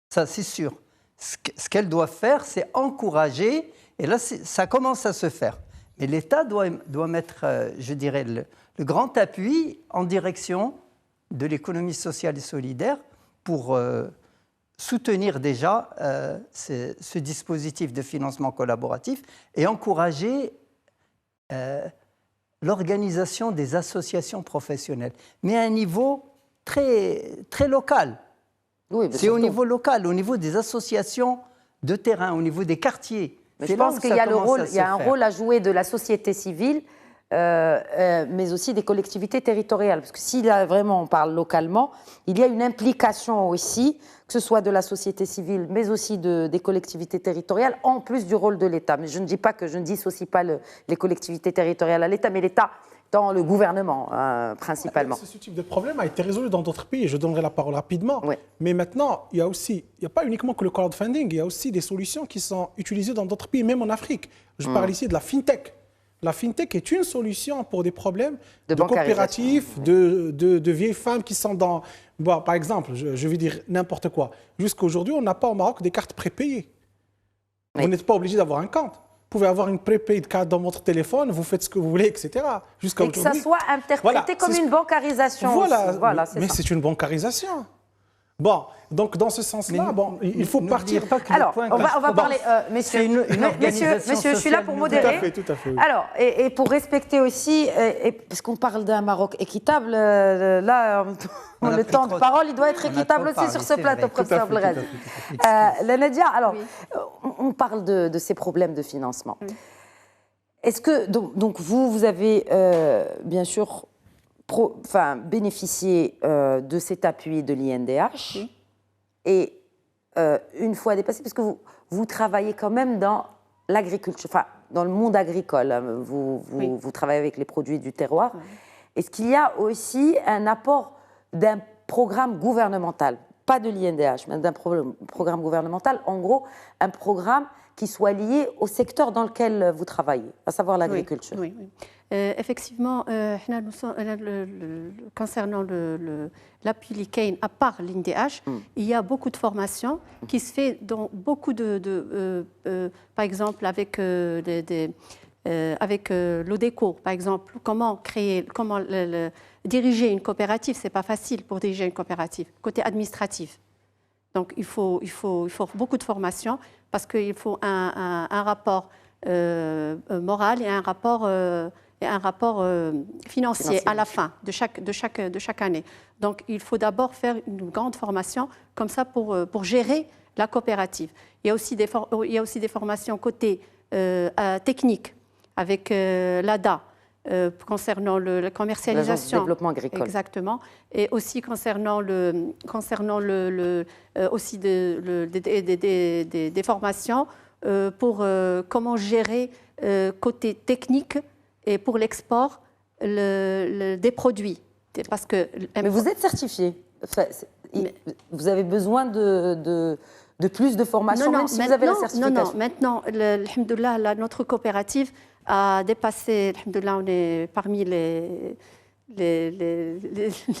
Ça, c'est sûr. Ce qu'elles doivent faire, c'est encourager, et là, ça commence à se faire. Mais l'État doit mettre, je dirais, le grand appui en direction de l'économie sociale et solidaire pour soutenir déjà ce dispositif de financement collaboratif et encourager l'organisation des associations professionnelles, mais à un niveau très, très local. Oui, c'est au niveau local, au niveau des associations de terrain, au niveau des quartiers. Mais je pense qu'il y a un rôle à jouer de la société civile, mais aussi des collectivités territoriales. Parce que si là, vraiment on parle localement, il y a une implication aussi, que ce soit de la société civile, mais aussi des collectivités territoriales, en plus du rôle de l'État. Mais je ne dissocie pas les collectivités territoriales à l'État, mais l'État dans le gouvernement, principalement. Ce type de problème a été résolu dans d'autres pays. Je donnerai la parole rapidement. Oui. Mais maintenant, il n'y a pas uniquement que le crowdfunding, il y a aussi des solutions qui sont utilisées dans d'autres pays, même en Afrique. Je parle ici de la fintech. La fintech est une solution pour des problèmes de coopératifs, de vieilles femmes qui sont dans... Bon, par exemple, je vais dire n'importe quoi. Jusqu'à aujourd'hui, on n'a pas au Maroc des cartes prépayées. Oui. Vous n'êtes pas obligé d'avoir un compte. Vous pouvez avoir une prépaid carte dans votre téléphone, vous faites ce que vous voulez, etc. Jusqu'à aujourd'hui. Et que ça soit interprété comme une bancarisation. Voilà, mais c'est une bancarisation. Bon, donc dans ce sens-là, il faut partir. Alors, on va parler, messieurs, je suis là pour modérer. Tout à fait. Oui. Alors, et pour respecter aussi, parce qu'on parle d'un Maroc équitable, là, le temps de parole, il doit être équitable aussi sur ce plateau, professeur Belrazi. Nadia, alors, on parle de ces problèmes de financement. Est-ce que, donc vous avez bien sûr bénéficier de cet appui de l'INDH et une fois dépassé, parce que vous travaillez quand même dans l'agriculture, dans le monde agricole, vous travaillez avec les produits du terroir. Oui. Est-ce qu'il y a aussi un apport d'un programme gouvernemental, pas de l'INDH, mais d'un programme gouvernemental, en gros, un programme qui soit lié au secteur dans lequel vous travaillez, à savoir l'agriculture? Oui, oui. Effectivement, concernant l'appui Likain, à part l'INDH, il y a beaucoup de formations qui se fait dans beaucoup par exemple avec l'ODECO, par exemple, comment diriger une coopérative, c'est pas facile pour diriger une coopérative, côté administratif. Donc il faut beaucoup de formations parce qu'il faut un rapport moral et un rapport financier à la fin de chaque année. Donc il faut d'abord faire une grande formation comme ça pour gérer la coopérative. Il y a aussi des formations côté technique avec l'ADA concernant la commercialisation. Le développement agricole. Exactement. Et aussi concernant aussi des formations pour comment gérer côté technique et pour l'export des produits. Parce que, mais vous êtes certifié. Vous avez besoin de plus de formation, même si vous avez la certification. Non, maintenant, alhamdoulilah, notre coopérative a dépassé, alhamdoulilah, on est parmi les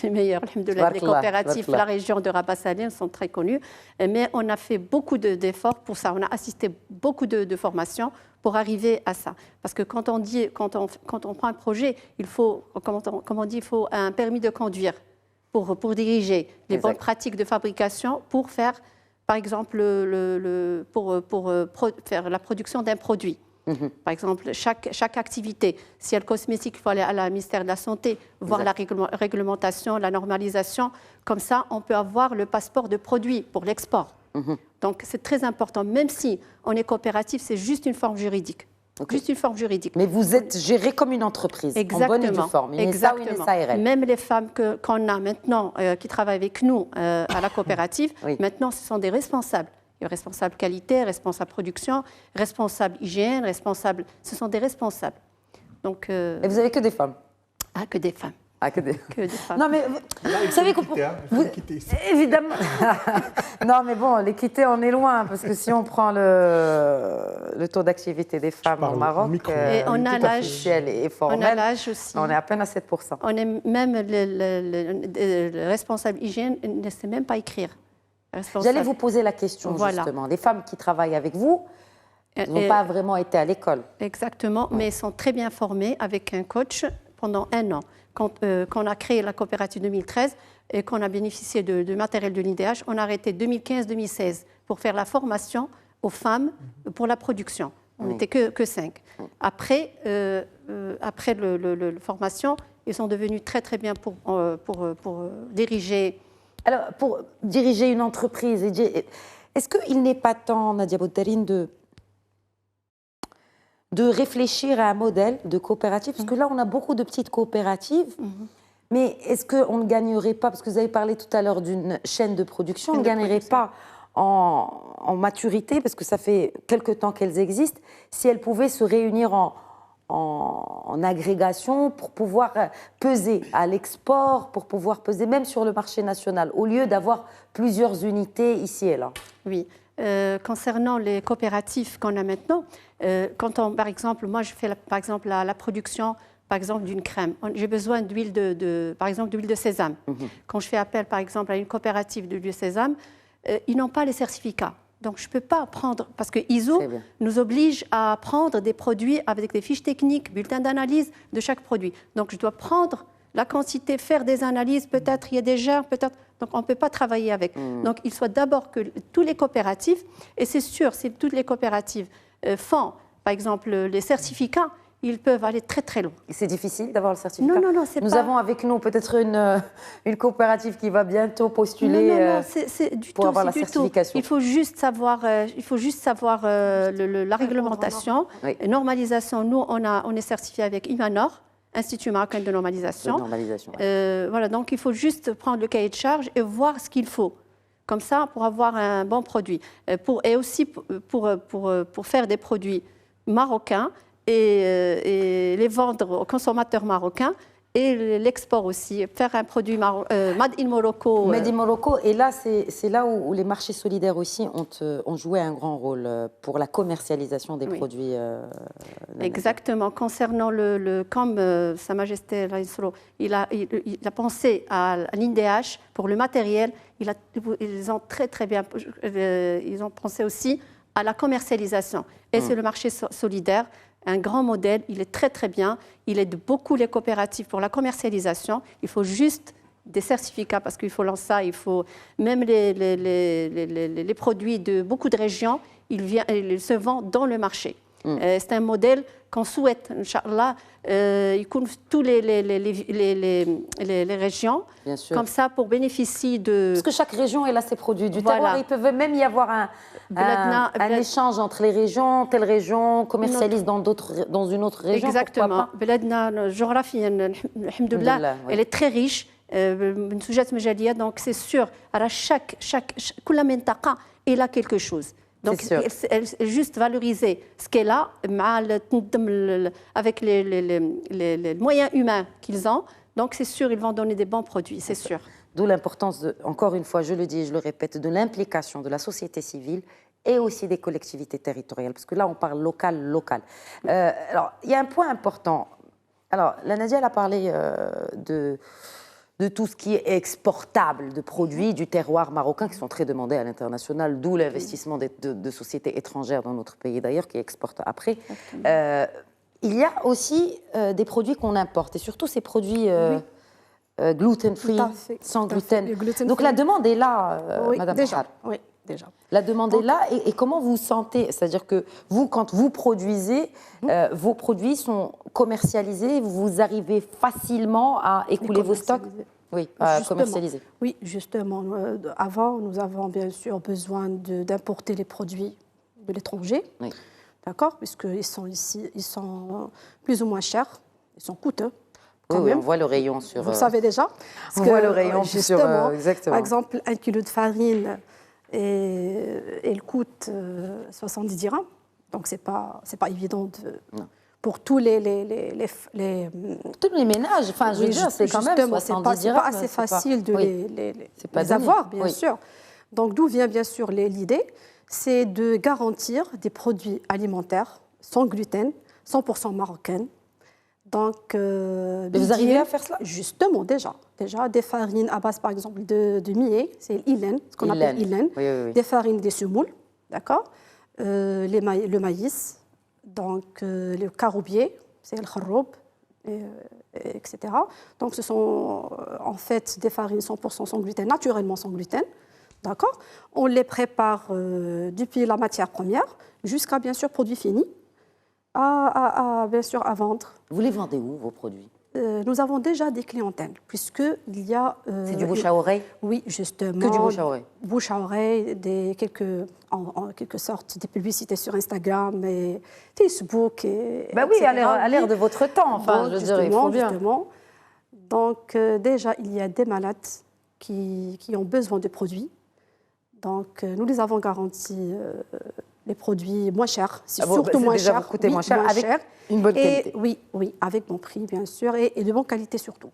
meilleurs, alhamdoulilah, les coopératives de la région de Rabat Salem sont très connues, mais on a fait beaucoup d'efforts pour ça. On a assisté beaucoup de formations pour arriver à ça. Parce que quand on prend un projet, il faut, comme on dit, il faut un permis de conduire pour diriger les bonnes pratiques de fabrication pour faire, par exemple, pour faire la production d'un produit. Par exemple, chaque activité, si elle est cosmétique, il faut aller à la ministère de la Santé, voir la réglementation, la normalisation. Comme ça, on peut avoir le passeport de produit pour l'export. Donc, c'est très important. Même si on est coopératif, c'est juste une forme juridique. Juste une forme juridique. Mais vous êtes géré comme une entreprise, en bonne et due forme. Exactement. Même les femmes qu'on a maintenant, qui travaillent avec nous à la coopérative, maintenant, ce sont des responsables. Il y a responsable qualité, responsable production, responsable hygiène, ce sont des responsables. Donc, et vous n'avez que des femmes? Ah, que des femmes. Ah, que des femmes. Non, mais vous savez qu'on évidemment. Non, mais bon, l'équité, on est loin, parce que si on prend le taux d'activité des femmes au Maroc, et on a l'âge, et formel, on a l'âge aussi. On est à peine à 7%. On est même le responsable hygiène ne sait même pas écrire. J'allais vous poser la question, justement. Les femmes qui travaillent avec vous n'ont pas vraiment été à l'école. Exactement, mais elles sont très bien formées avec un coach pendant 1 an. Quand on a créé la coopérative 2013 et qu'on a bénéficié de matériel de l'INDH, on a arrêté 2015-2016 pour faire la formation aux femmes pour la production. On n'était que 5. Après la formation, ils sont devenus très très bien pour diriger. Alors, pour diriger une entreprise, est-ce qu'il n'est pas temps, Nadia Boudarine, de réfléchir à un modèle de coopérative? Parce que là, on a beaucoup de petites coopératives, mais est-ce qu'on ne gagnerait pas, parce que vous avez parlé tout à l'heure d'une chaîne de production, on ne gagnerait pas en maturité, parce que ça fait quelque temps qu'elles existent, si elles pouvaient se réunir en agrégation pour pouvoir peser à l'export, pour pouvoir peser même sur le marché national, au lieu d'avoir plusieurs unités ici et là? Oui. Concernant les coopératives qu'on a maintenant, par exemple, moi je fais par exemple la production par exemple d'une crème. J'ai besoin d'huile par exemple d'huile de sésame. Quand je fais appel par exemple à une coopérative d'huile de sésame, ils n'ont pas les certificats. Donc, je ne peux pas prendre, parce que ISO nous oblige à prendre des produits avec des fiches techniques, bulletins d'analyse de chaque produit. Donc, je dois prendre la quantité, faire des analyses, peut-être il y a des germes, peut-être. Donc, on ne peut pas travailler avec. Donc, il faut d'abord que tous les coopératives, et c'est sûr, si toutes les coopératives font, par exemple, les certificats, ils peuvent aller très très loin. C'est difficile d'avoir le certificat? Non, c'est Nous avons avec nous peut-être une coopérative qui va bientôt postuler pour avoir la certification. Il faut juste savoir, la réglementation, la normalisation. Nous, on est certifié avec IMANOR, Institut marocain de normalisation. Voilà, donc il faut juste prendre le cahier de charge et voir ce qu'il faut. Comme ça, pour avoir un bon produit. Et aussi pour faire des produits marocains et les vendre aux consommateurs marocains et l'export aussi, faire un produit Made in Morocco. Made in Morocco, et là, c'est là où les marchés solidaires aussi ont joué un grand rôle pour la commercialisation des produits. Exactement. Concernant comme Sa Majesté il a pensé à l'INDH pour le matériel, ils ont très bien, ils ont pensé aussi à la commercialisation. Et c'est le marché solidaire. Un grand modèle, il est très bien, il aide beaucoup les coopératives pour la commercialisation. Il faut juste des certificats parce qu'il faut lancer ça, il faut même les produits de beaucoup de régions, ils se vendent dans le marché. C'est un modèle qu'on souhaite, Inch'Allah, il couvre toutes les régions, comme ça pour bénéficier de... Parce que chaque région, elle a ses produits du terroir. Il peut même y avoir un échange entre les régions. Telle région commercialise dans une autre région. Exactement. بلادنا جغرافيا الحمد لله elle est très riche من سجات مجالية, donc c'est sûr على كل منطقة elle a quelque chose. Donc, elle juste valoriser ce qu'elle a avec les moyens humains qu'ils ont. Donc, c'est sûr, ils vont donner des bons produits, c'est sûr. D'où l'importance, encore une fois, je le dis et je le répète, de l'implication de la société civile et aussi des collectivités territoriales. Parce que là, on parle local. Alors, il y a un point important. Alors, la Nadia, elle a parlé de tout ce qui est exportable, de produits du terroir marocain qui sont très demandés à l'international, d'où l'investissement de sociétés étrangères dans notre pays d'ailleurs, qui exportent après. Il y a aussi des produits qu'on importe, et surtout ces produits gluten-free, sans gluten. Donc la demande est là, Madame Tahar. Oui, déjà. La demande est là, et comment vous sentez? C'est-à-dire que vous, quand vous produisez, vos produits sont commercialisés, vous arrivez facilement à écouler vos stocks? Oui, à commercialiser. Oui, justement. Avant, nous avons bien sûr besoin d'importer les produits de l'étranger, d'accord, puisqu'ils sont ici, ils sont plus ou moins chers, ils sont coûteux. Oui, on voit le rayon sur... Vous savez déjà. On voit le rayon sur... Exactement. Par exemple, 1 kilo de farine, elle coûte 70 dirhams. Donc, ce n'est pas évident pour tous les ménages. Enfin, je veux dire, c'est quand même 70 dirhams. Ce n'est pas assez facile de les avoir, bien sûr. Donc, d'où vient bien sûr l'idée? C'est de garantir des produits alimentaires sans gluten, 100% marocains. Donc, vous arrivez à faire cela? Justement, déjà des farines à base, par exemple, de millet, c'est l'Ilen, ce qu'on appelle l'Ilen, des farines des semoules, d'accord, le maïs, donc le caroubier, c'est le kharoub, etc. Donc, ce sont en fait des farines 100% sans gluten, naturellement sans gluten, d'accord. On les prépare depuis la matière première jusqu'à, bien sûr, produit fini. Bien sûr, à vendre. Vous les vendez où, vos produits? Nous avons déjà des clientèles, puisqu'il y a... c'est du bouche à oreille? Oui, justement. Que du bouche à oreille? Bouche à oreille, en quelque sorte, des publicités sur Instagram et Facebook. Oui, à l'ère de votre temps, enfin, je dirais, il faut bien. Justement. Donc, déjà, il y a des malades qui ont besoin de produits. Donc, nous les avons garantis... les produits moins chers, c'est surtout moins cher. Vous coûtez moins cher, avec une bonne qualité. Oui, avec bon prix, bien sûr, et de bonne qualité surtout.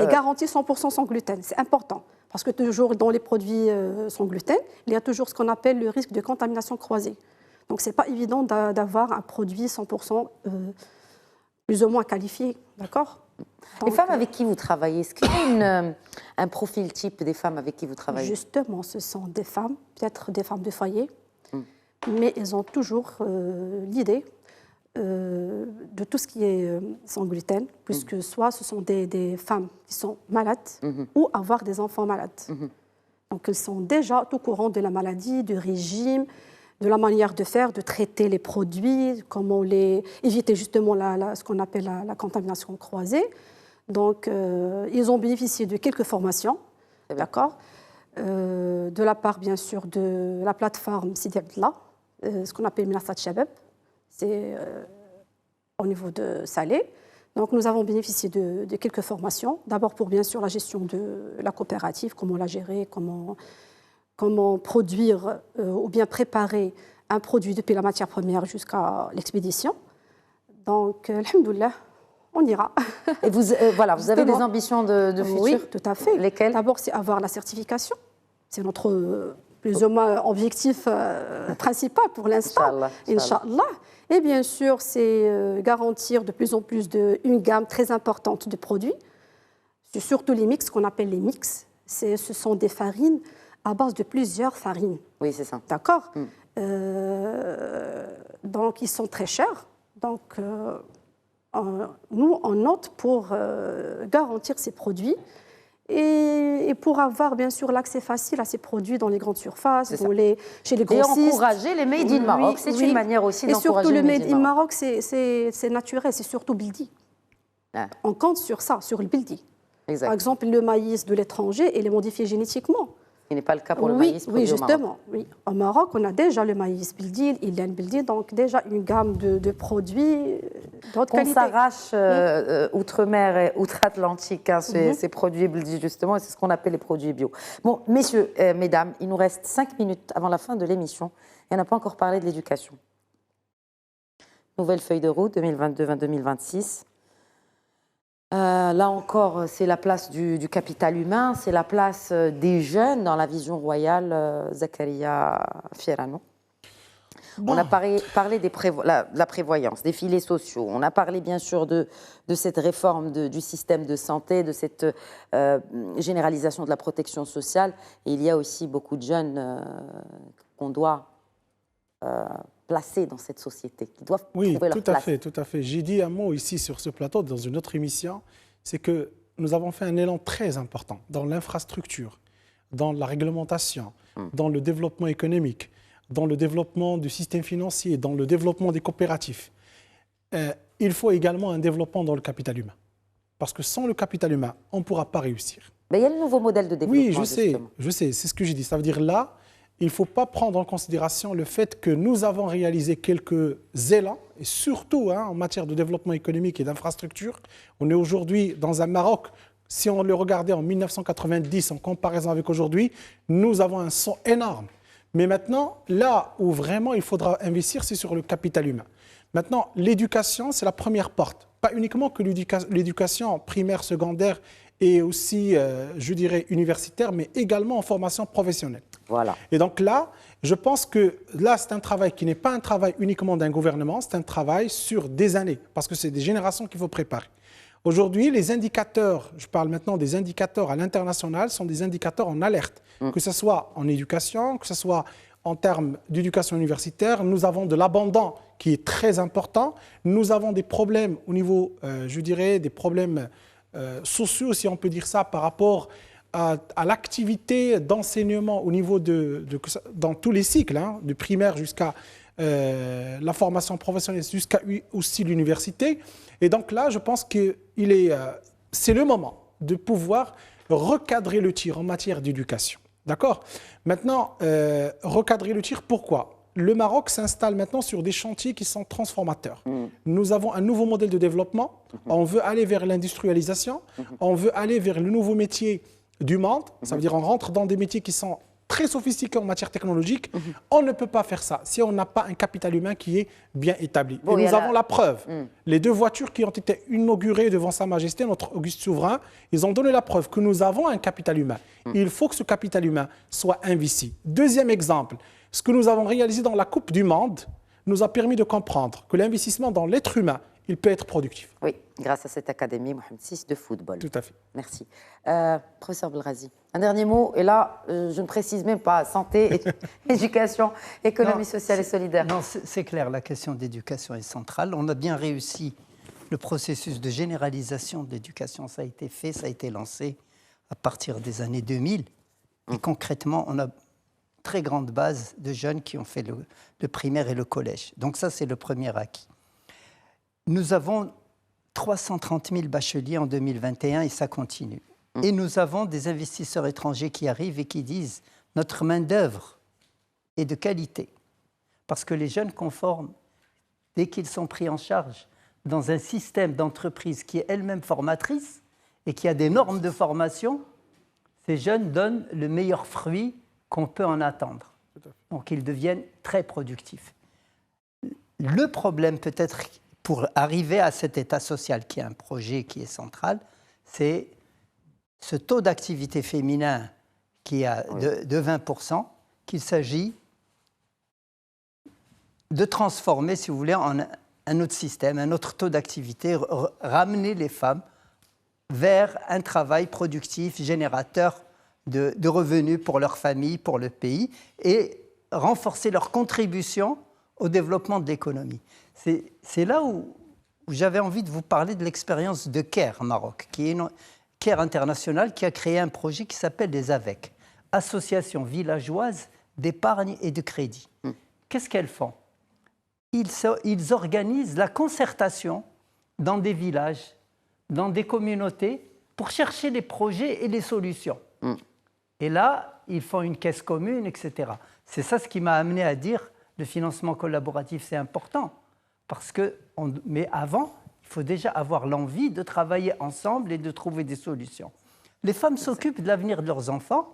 Et garantie 100% sans gluten, c'est important. Parce que toujours dans les produits sans gluten, il y a toujours ce qu'on appelle le risque de contamination croisée. Donc, ce n'est pas évident d'avoir un produit 100% plus ou moins qualifié, d'accord? Les femmes avec qui vous travaillez, est-ce qu'il y a un profil type des femmes avec qui vous travaillez? Justement, ce sont des femmes, peut-être des femmes de foyer, mais elles ont toujours l'idée de tout ce qui est sans gluten, puisque soit ce sont des femmes qui sont malades ou avoir des enfants malades. Donc elles sont déjà au courant de la maladie, du régime, de la manière de faire, de traiter les produits, comment éviter justement ce qu'on appelle la contamination croisée. Donc ils ont bénéficié de quelques formations, d'accord, de la part bien sûr de la plateforme Sidi Abdallah, ce qu'on appelle Minasat Shabab, c'est au niveau de Salé. Donc nous avons bénéficié de quelques formations, d'abord pour bien sûr la gestion de la coopérative, comment la gérer, comment produire ou bien préparer un produit depuis la matière première jusqu'à l'expédition. Donc, alhamdoulilah, on ira. Et vous, voilà, vous avez des ambitions de futur? Oui, tout à fait. Lesquelles? D'abord, c'est avoir la certification. C'est notre plus ou moins objectif principal pour l'instant. Inch'Allah. Et bien sûr, c'est garantir de plus en plus une gamme très importante de produits. C'est surtout les mix, qu'on appelle les mix. Ce sont des farines à base de plusieurs farines. Oui, c'est ça. D'accord. Donc, ils sont très chers. Donc, nous, on note pour garantir ces produits et pour avoir, bien sûr, l'accès facile à ces produits dans les grandes surfaces, chez les grossistes. Et encourager les Made in Maroc. C'est une manière aussi d'encourager les Made in Maroc. Et surtout, le Made in Maroc, c'est naturel, c'est surtout Bildi. Ah. On compte sur ça, sur le Bildi. Exact. Par exemple, le maïs de l'étranger, il est modifié génétiquement. Ce n'est pas le cas pour le maïs produit justement. au Maroc. Oui, au Maroc, on a déjà le maïs Bildi, il y a un Bildi, donc déjà une gamme de produits d'autre qualité. On s'arrache outre-mer et outre-Atlantique, hein, ces produits Bildi, justement, et c'est ce qu'on appelle les produits bio. Bon, messieurs, mesdames, il nous reste 5 minutes avant la fin de l'émission et on n'a pas encore parlé de l'éducation. Nouvelle feuille de route 2022-2026. Là encore, c'est la place du capital humain, c'est la place des jeunes dans la vision royale, Zakaria Fierano. Bon. On a parlé de la prévoyance, des filets sociaux, on a parlé bien sûr de cette réforme du système de santé, de cette généralisation de la protection sociale. Et il y a aussi beaucoup de jeunes qu'on doit placés dans cette société, qui doivent trouver leur place. Oui, tout à fait. J'ai dit un mot ici sur ce plateau, dans une autre émission, c'est que nous avons fait un élan très important dans l'infrastructure, dans la réglementation, dans le développement économique, dans le développement du système financier, dans le développement des coopératifs. Il faut également un développement dans le capital humain. Parce que sans le capital humain, on ne pourra pas réussir. Mais il y a le nouveau modèle de développement. Oui, je sais, c'est ce que j'ai dit. Ça veut dire là, il ne faut pas prendre en considération le fait que nous avons réalisé quelques élans, et surtout en matière de développement économique et d'infrastructure. On est aujourd'hui dans un Maroc, si on le regardait en 1990 en comparaison avec aujourd'hui, nous avons un saut énorme. Mais maintenant, là où vraiment il faudra investir, c'est sur le capital humain. Maintenant, l'éducation, c'est la première porte. Pas uniquement que l'éducation primaire, secondaire et aussi, je dirais, universitaire, mais également en formation professionnelle. Voilà. Et donc là, je pense que là, c'est un travail qui n'est pas un travail uniquement d'un gouvernement, c'est un travail sur des années, parce que c'est des générations qu'il faut préparer. Aujourd'hui, les indicateurs, je parle maintenant des indicateurs à l'international, sont des indicateurs en alerte, que ce soit en éducation, que ce soit en termes d'éducation universitaire. Nous avons de l'abandon qui est très important. Nous avons des problèmes au niveau, je dirais, des problèmes sociaux, si on peut dire ça, par rapport à l'activité d'enseignement au niveau dans tous les cycles, du primaire jusqu'à la formation professionnelle, jusqu'à aussi l'université. Et donc là, je pense que c'est le moment de pouvoir recadrer le tir en matière d'éducation. D'accord ? Maintenant, recadrer le tir, pourquoi ? Le Maroc s'installe maintenant sur des chantiers qui sont transformateurs. Nous avons un nouveau modèle de développement. On veut aller vers l'industrialisation. On veut aller vers le nouveau métier du monde. Ça veut dire qu'on rentre dans des métiers qui sont très sophistiqués en matière technologique. On ne peut pas faire ça si on n'a pas un capital humain qui est bien établi. Et nous avons la preuve. Les 2 voitures qui ont été inaugurées devant Sa Majesté, notre Auguste Souverain, ils ont donné la preuve que nous avons un capital humain. Il faut que ce capital humain soit investi. Deuxième exemple, ce que nous avons réalisé dans la Coupe du Monde nous a permis de comprendre que l'investissement dans l'être humain, il peut être productif. Oui, grâce à cette académie Mohamed VI de football. Tout à fait. Merci. Professeur Belrazi, un dernier mot, et là, je ne précise même pas santé, éducation, économie sociale et solidaire. Non, c'est clair, la question d'éducation est centrale. On a bien réussi le processus de généralisation de l'éducation. Ça a été fait, ça a été lancé à partir des années 2000. Et concrètement, on a une très grande base de jeunes qui ont fait le primaire et le collège. Donc ça, c'est le premier acquis. Nous avons 330 000 bacheliers en 2021 et ça continue. Et nous avons des investisseurs étrangers qui arrivent et qui disent « notre main-d'œuvre est de qualité ». Parce que les jeunes conformes, dès qu'ils sont pris en charge dans un système d'entreprise qui est elle-même formatrice et qui a des normes de formation, ces jeunes donnent le meilleur fruit qu'on peut en attendre. Donc, ils deviennent très productifs. Le problème, peut-être, pour arriver à cet état social, qui est un projet qui est central, c'est ce taux d'activité féminin qui est de 20%, qu'il s'agit de transformer, si vous voulez, en un autre système, un autre taux d'activité, ramener les femmes vers un travail productif, générateur de revenus pour leur famille, pour le pays, et renforcer leur contribution au développement de l'économie. C'est là où j'avais envie de vous parler de l'expérience de CARE Maroc, qui est une CARE internationale qui a créé un projet qui s'appelle les AVEC, Association villageoise d'épargne et de crédit. Qu'est-ce qu'elles font ? Ils organisent la concertation dans des villages, dans des communautés, pour chercher les projets et les solutions. Et là, ils font une caisse commune, etc. C'est ça ce qui m'a amené à dire le financement collaboratif, c'est important. Mais avant, il faut déjà avoir l'envie de travailler ensemble et de trouver des solutions. Les femmes s'occupent de l'avenir de leurs enfants.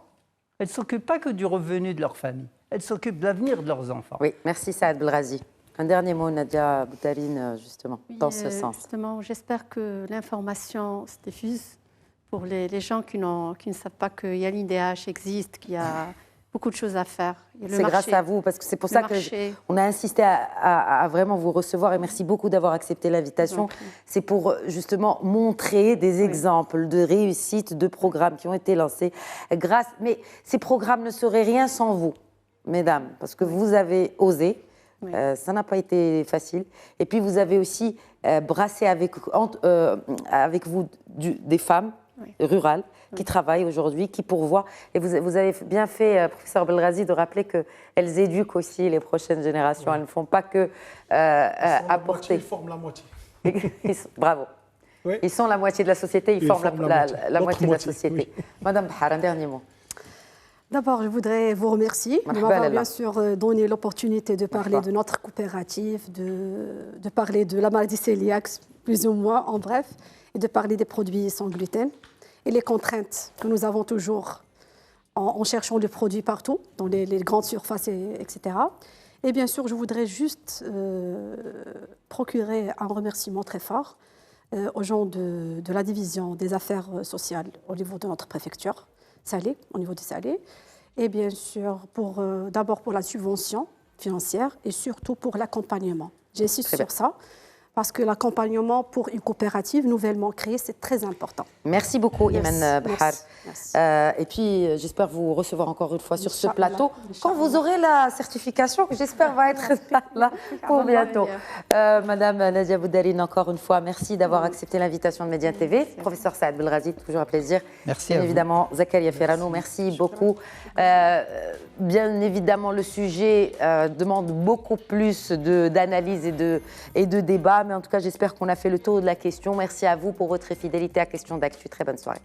Elles ne s'occupent pas que du revenu de leur famille. Elles s'occupent de l'avenir de leurs enfants. Oui, merci Saad Belghazi. Un dernier mot, Nadia Boutarine, justement, dans ce sens. Justement, j'espère que l'information se diffuse pour les gens qui ne savent pas qu'il y a l'IDH existe, qu'il y a beaucoup de choses à faire. C'est grâce à vous, parce que c'est pour ça qu'on a insisté à vraiment vous recevoir, et merci beaucoup d'avoir accepté l'invitation. C'est pour justement montrer des exemples de réussite, de programmes qui ont été lancés. Mais ces programmes ne seraient rien sans vous, mesdames, parce que vous avez osé. Ça n'a pas été facile. Et puis, vous avez aussi brassé avec vous des femmes rurales qui travaillent aujourd'hui, qui pourvoient. Et vous avez bien fait, professeur Belghazi, de rappeler qu'elles éduquent aussi les prochaines générations. Elles ne font pas que apporter. Ils forment la moitié. Bravo. Oui. Ils sont la moitié de la société, ils forment la moitié de la société. Oui. Madame Bahar, un dernier mot. D'abord, je voudrais vous remercier de m'avoir bien sûr donné l'opportunité de parler de notre coopérative, de parler de la maladie cœliaque, plus ou moins en bref, et de parler des produits sans gluten et les contraintes que nous avons toujours en cherchant des produits partout, dans les grandes surfaces, etc. Et bien sûr, je voudrais juste procurer un remerciement très fort aux gens de la division des affaires sociales au niveau de notre préfecture. Salé, au niveau de Salé, et bien sûr d'abord pour la subvention financière et surtout pour l'accompagnement. J'insiste sur ça parce que l'accompagnement pour une coopérative nouvellement créée, c'est très important. Merci beaucoup, Iman Bahar. Et puis, j'espère vous recevoir encore une fois sur ce plateau quand vous aurez la certification, que j'espère va être là pour bientôt. Madame Nadia Boutarine, encore une fois, merci d'avoir accepté l'invitation de Média TV. Professeur Saad Belghazi, toujours un plaisir. Merci bien évidemment, Zakaria Ferrano, merci beaucoup. Bien évidemment, le sujet demande beaucoup plus d'analyse et de débat. Mais en tout cas, j'espère qu'on a fait le tour de la question. Merci à vous pour votre fidélité à Question d'Actu. Très bonne soirée.